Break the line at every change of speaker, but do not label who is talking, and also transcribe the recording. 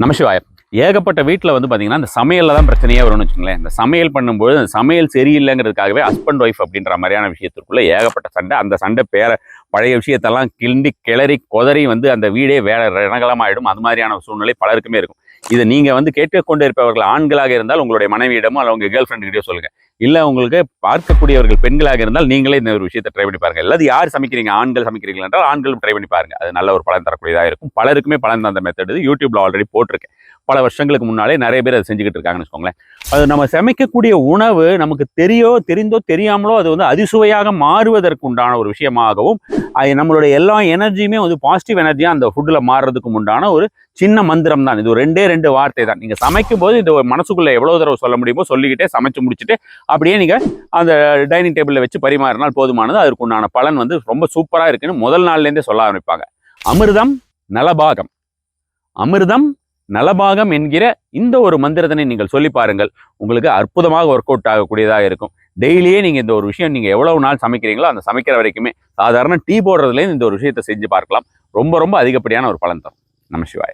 நமசிவாயம். ஏகப்பட்ட வீட்டில் வந்து பார்த்தீங்கன்னா, இந்த சமையலில் தான் பிரச்சனையே வரும்னு வச்சுக்கோங்களேன். இந்த சமையல் பண்ணும்போது அந்த சமையல் சரியில்லைங்கிறதுக்காகவே ஹஸ்பண்ட் ஒய்ஃப் அப்படின்ற மாதிரியான விஷயத்திற்குள்ள ஏகப்பட்ட சண்டை. அந்த சண்டை பழைய விஷயத்தெல்லாம் கிளறி கொதறி வந்து அந்த வீடே வேற ரணகலமாயிடும். அது மாதிரியான சூழ்நிலை பலருக்குமே இருக்கும். இதை நீங்கள் வந்து கேட்டுக்கொண்டு இருப்பவர்கள் ஆண்களாக இருந்தால் உங்களுடைய மனைவியிடமோ அல்ல உங்கள் கேர்ள் ஃப்ரெண்டுகிட்டயோ சொல்லுங்கள். இல்லை உங்களுக்கு பார்க்கக்கூடியவர்கள் பெண்களாக இருந்தால் நீங்களே இந்த ஒரு விஷயத்தை ட்ரை பண்ணி பாருங்கள். எல்லாது யார் சமைக்கிறீங்க, ஆண்கள் சமைக்கிறீங்களா என்றால் ஆண்களும் ட்ரை பண்ணி பாருங்கள். அது நல்ல ஒரு பலன் தரக்கூடியதாக இருக்கும். பலருக்குமே பலன் தந்த மெத்தட் யூடியூப்ல ஆல்ரெடி போட்டிருக்கேன். பல வருஷங்களுக்கு முன்னாலே நிறைய பேர் அதை செஞ்சுக்கிட்டு இருக்காங்கன்னு வச்சுக்கோங்களேன். அது நம்ம சமைக்கக்கூடிய உணவு நமக்கு தெரிந்தோ தெரியாமலோ அது வந்து அதிசுவையாக மாறுவதற்கு உண்டான ஒரு விஷயமாகவும், அது நம்மளுடைய எல்லா எனர்ஜியுமே வந்து பாசிட்டிவ் எனர்ஜியாக அந்த ஃபுட்டில் மாறுறதுக்கு உண்டான ஒரு சின்ன மந்திரம் தான். இது ரெண்டு வார்த்தை தான். நீங்கள் சமைக்கும் போது இந்த மனசுக்குள்ளே எவ்வளோ தடவை சொல்ல முடியுமோ சொல்லிக்கிட்டே சமைச்சு முடிச்சுட்டு அப்படியே நீங்கள் அந்த டைனிங் டேபிளில் வச்சு பரிமாறினால் போதுமானது. அதற்கு உண்டான பலன் வந்து ரொம்ப சூப்பராக இருக்குன்னு முதல் நாள்லேருந்தே சொல்ல ஆரம்பிப்பாங்க. அமிர்தம் நலபாகம், அமிர்தம் நலபாகம் என்கிற இந்த ஒரு மந்திரத்தினை நீங்கள் சொல்லி பாருங்கள். உங்களுக்கு அற்புதமாக ஒர்க் அவுட் ஆகக்கூடியதாக இருக்கும். டெய்லியே நீங்கள் இந்த ஒரு விஷயம் நீங்கள் எவ்வளவு நாள் சமைக்கிறீங்களோ அந்த சமைக்கிற வரைக்குமே சாதாரண டீ போடுறதுலேருந்து இந்த ஒரு விஷயத்தை செஞ்சு பார்க்கலாம். ரொம்ப அதிகப்படியான ஒரு பலன் தரும். நமசிவாய.